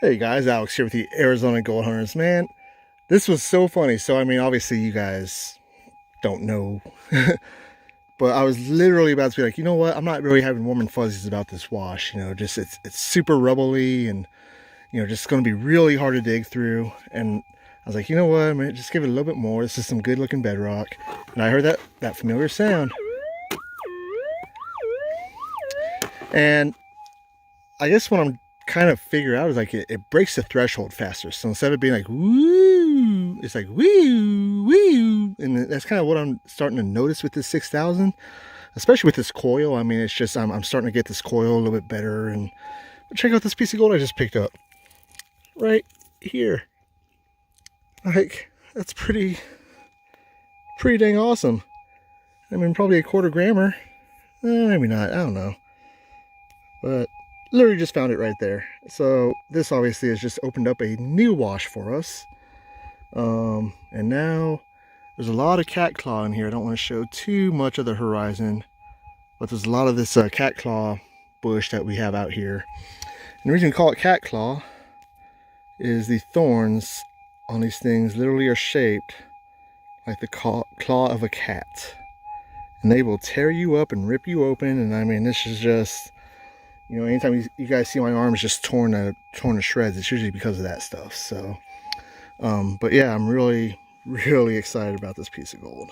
Hey guys, Alex here with the Arizona Gold Hunters. Man, this was so funny. So, I mean, obviously you guys don't know, but I was literally about to be like, you know what? I'm not really having warm and fuzzies about this wash. Just it's super rubbly and, just going to be really hard to dig through. And I was like, you know what? I'm going to just give it a little bit more. This is some good looking bedrock. And I heard that familiar sound. And I guess what I'm kind of figure out is like it breaks the threshold faster. So instead of being like woo, it's like woo woo, and that's kind of what I'm starting to notice with this 6000, especially with this coil. I mean, it's just I'm starting to get this coil a little bit better. And check out this piece of gold I just picked up right here. Like, that's pretty dang awesome. I mean, probably a quarter grammer, maybe not, I don't know, but literally just found it right there. So this obviously has just opened up a new wash for us. And now there's a lot of cat claw in here. I don't want to show too much of the horizon, but there's a lot of this cat claw bush that we have out here. And the reason we call it cat claw is the thorns on these things literally are shaped like the claw of a cat. And they will tear you up and rip you open. And I mean, this is just, anytime you guys see my arms just torn to shreds, it's usually because of that stuff. So, but yeah, I'm really excited about this piece of gold.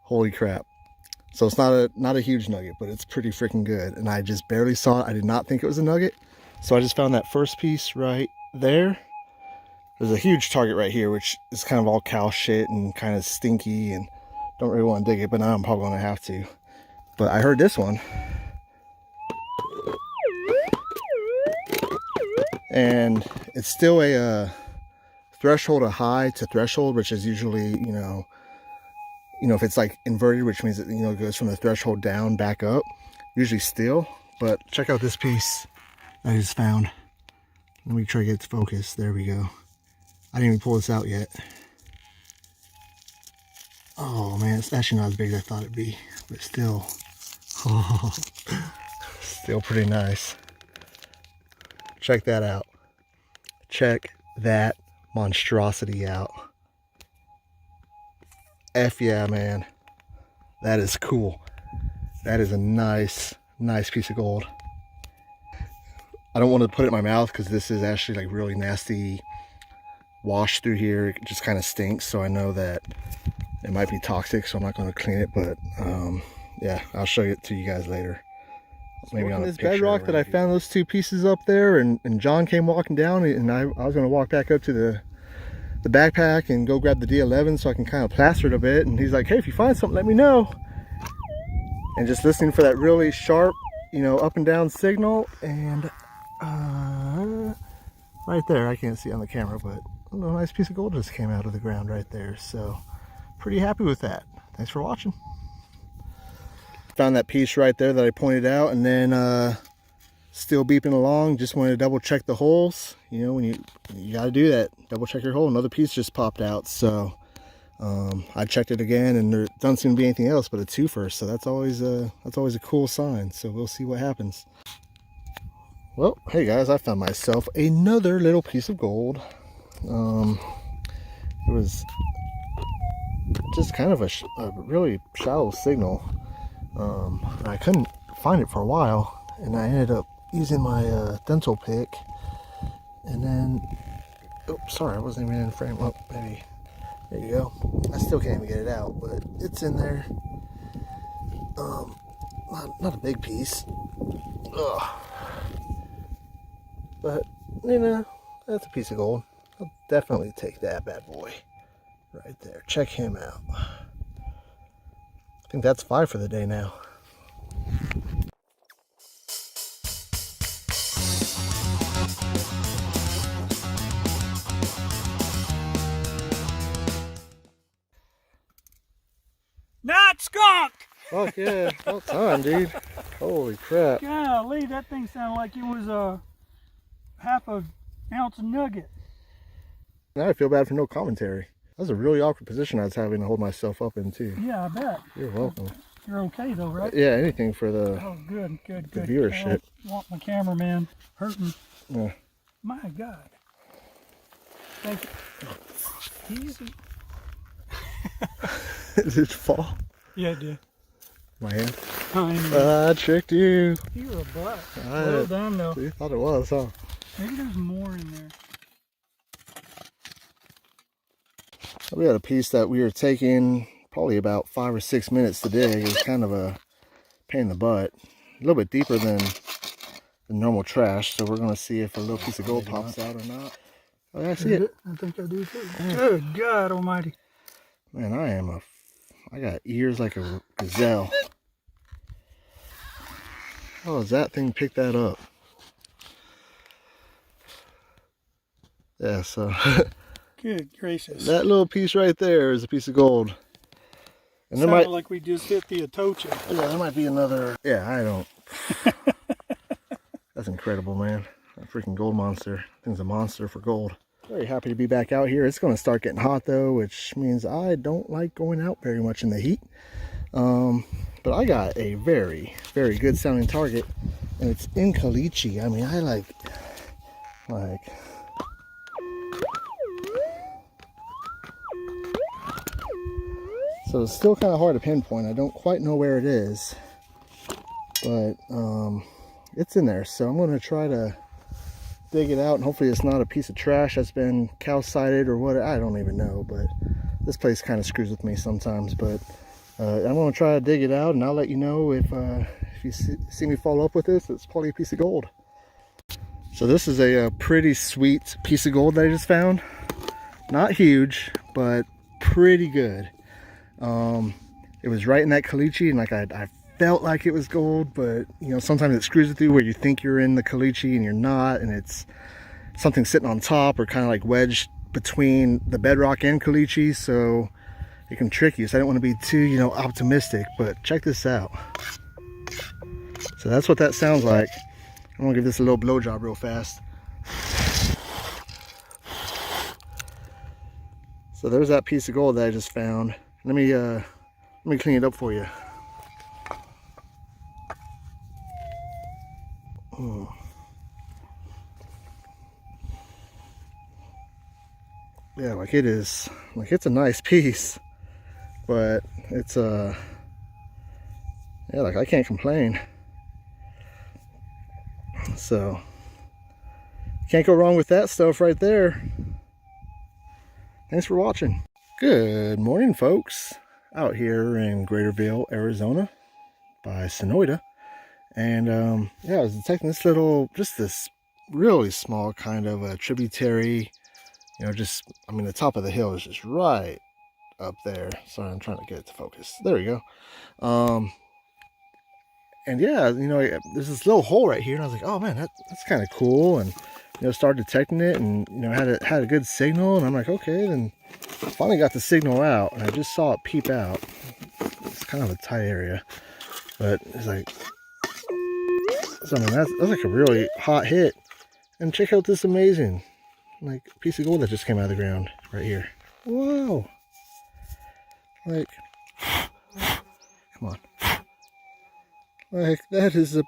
Holy crap. So it's not a huge nugget, but it's pretty freaking good. And I just barely saw it. I did not think it was a nugget. So I just found that first piece right there. There's a huge target right here, which is kind of all cow shit and kind of stinky, and don't really want to dig it, but now I'm probably going to have to. But I heard this one. And it's still a threshold, a high to threshold, which is usually, if it's like inverted, which means it, it goes from the threshold down, back up, usually still. But check out this piece I just found. Let me try to get it to focus. There we go. I didn't even pull this out yet. Oh man, it's actually not as big as I thought it'd be, but still, oh, still pretty nice. Check that out. Check that monstrosity out. F yeah, man. That is cool. That is a nice piece of gold. I don't want to put it in my mouth because this is actually like really nasty wash through here. It just kind of stinks, so I know that it might be toxic, so I'm not going to clean it. But yeah, I'll show it to you guys later. Maybe on this bedrock that I found those two pieces up there, and John came walking down, and I was going to walk back up to the backpack and go grab the D11 so I can kind of plaster it a bit. And he's like, hey, if you find something, let me know. And just listening for that really sharp, up and down signal, and right there, I can't see on the camera, but a nice piece of gold just came out of the ground right there. So pretty happy with that. Thanks for watching. Found that piece right there that I pointed out, and then still beeping along. Just wanted to double check the holes. When you got to do that, double check your hole. Another piece just popped out, so I checked it again, and there doesn't seem to be anything else but a twofer. So that's always a cool sign. So we'll see what happens. Well, hey guys, I found myself another little piece of gold. It was just kind of a really shallow signal. I couldn't find it for a while, and I ended up using my dental pick, and then, oh, sorry, I wasn't even in frame. Oh, maybe, there you go. I still can't even get it out, but it's in there. Not a big piece. Ugh. But, that's a piece of gold. I'll definitely take that bad boy right there. Check him out. I think that's 5 for the day now. Not skunk! Fuck yeah, about time, dude. Holy crap. Golly, that thing sounded like it was a half an ounce of nugget. Now I feel bad for no commentary. That was a really awkward position I was having to hold myself up in, too. Yeah, I bet. You're welcome. You're okay though, right? Yeah, anything for the, Oh, good, good, the good. viewership. I don't want my cameraman hurting. Yeah. My God. Thank you. Easy. Did it fall? Yeah, it did. My hand? I I tricked you. You're a butt. Well done, though. You thought it was, huh? Maybe there's more in there. We had a piece that we were taking probably about 5 or 6 minutes to dig. It was kind of a pain in the butt. A little bit deeper than the normal trash, so we're going to see if a little piece of gold pops out or not. Oh, yeah, I see it. I think I do too. Good God almighty. Man, I got ears like a gazelle. How does that thing pick that up? Yeah, so Good gracious. that little piece right there is a piece of gold. And there Sounded might, like we just hit the Atocha. yeah, there might be another. Yeah, I don't. That's incredible, man. That freaking gold monster. That thing's a monster for gold. Very happy to be back out here. It's going to start getting hot though, which means I don't like going out very much in the heat. But I got a very, very good sounding target, and it's in caliche. I mean, I like. So it's still kind of hard to pinpoint. I don't quite know where it is, but it's in there. So I'm going to try to dig it out, and hopefully it's not a piece of trash that's been calcited or what. I don't even know, but this place kind of screws with me sometimes. But I'm going to try to dig it out, and I'll let you know if you see me follow up with this. It's probably a piece of gold. So this is a pretty sweet piece of gold that I just found. Not huge, but pretty good. It was right in that caliche, and like I felt like it was gold, but you know, sometimes it screws with you where you think you're in the caliche and you're not, and it's something sitting on top or kind of like wedged between the bedrock and caliche, so it can trick you. So I don't want to be too, you know, optimistic, but check this out. So that's what that sounds like. I'm gonna give this a little blow job real fast. So there's that piece of gold that I just found. Let me clean it up for you. Yeah, like it is, like it's a nice piece, but it's yeah, like I can't complain. So can't go wrong with that stuff right there. Thanks for watching. Good morning, folks. Out here in Greaterville, Arizona by Sonoyta. And yeah, I was detecting this little, just this really small kind of a tributary. You know, just, I mean, the top of the hill is just right up there. Sorry, I'm trying to get it to focus. There we go. And yeah, you know, there's this little hole right here, and I was like, oh man, that's kind of cool. And you know, started detecting it, and you know, had a good signal, and I'm like, okay, then finally got the signal out, and I just saw it peep out. It's kind of a tight area, but it's like, so I mean, that's like a really hot hit. And check out this amazing, like, piece of gold that just came out of the ground right here. Whoa! Like, come on. Like, that is a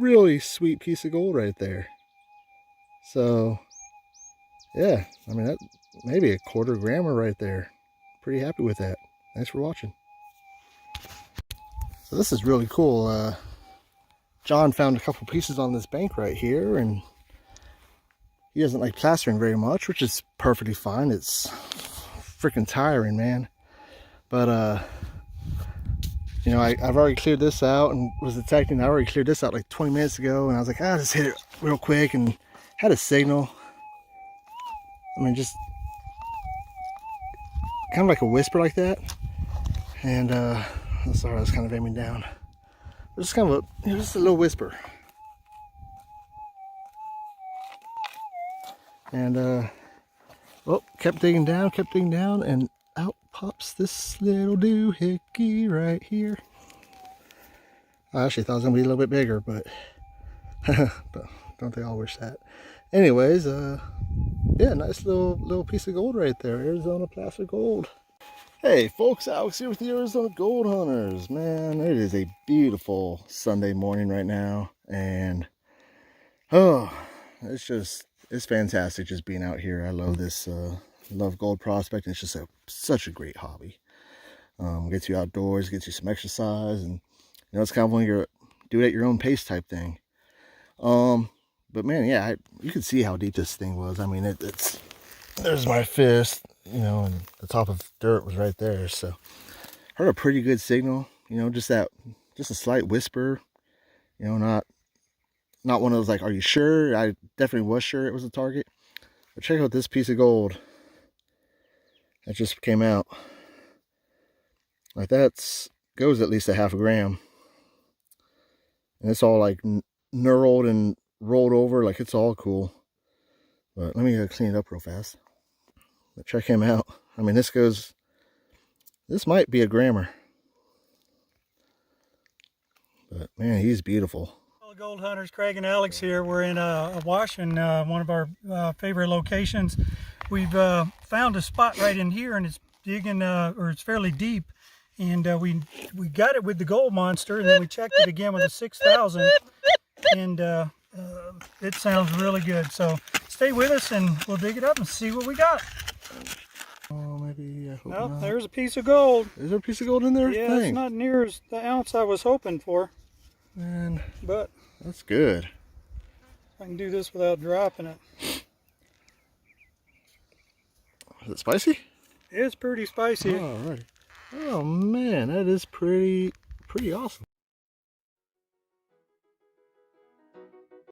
really sweet piece of gold right there. So, yeah, I mean, that maybe a quarter grammer right there. Pretty happy with that. Thanks for watching. So this is really cool. John found a couple pieces on this bank right here, and he doesn't like plastering very much, which is perfectly fine. It's freaking tiring, man. But you know, I've already cleared this out and was detecting. I already cleared this out like 20 minutes ago, and I was like, just hit it real quick, and had a signal. I mean, just kind of like a whisper like that. And sorry, I was kind of aiming down. Just kind of a, you know, just a little whisper. And well, kept digging down, and out pops this little doohickey right here. I actually thought it was gonna be a little bit bigger, but don't they all wish that? Anyways, yeah, nice little piece of gold right there, Arizona placer gold. Hey folks, Alex here with the Arizona Gold Hunters. Man, it is a beautiful Sunday morning right now, and oh, it's fantastic just being out here. I love this, love gold prospecting. It's just such a great hobby. Gets you outdoors, gets you some exercise, and it's kind of one of your do it at your own pace type thing. But man, yeah, you can see how deep this thing was. I mean, it's there's my fist, and the top of dirt was right there. So heard a pretty good signal, just a slight whisper, not one of those like, are you sure? I definitely was sure it was a target. But check out this piece of gold that just came out. Like that's goes at least a half a gram. And it's all like knurled and rolled over, like it's all cool. But let me clean it up real fast. But check him out. I mean, this might be a grammer. But man, he's beautiful. Hello, Gold Hunters. Craig and Alex here. We're in a wash in one of our favorite locations. We've found a spot right in here, and it's digging, or it's fairly deep. And we got it with the gold monster, and then we checked it again with a 6,000, and it sounds really good. So stay with us, and we'll dig it up and see what we got. Oh, maybe I hope Nope, not. there's a piece of gold. Is there a piece of gold in there? Yeah, Dang. it's not near as the ounce I was hoping for. Man, But that's good. I can do this without dropping it. Is it spicy? It's pretty spicy. All right. Oh man, that is pretty awesome.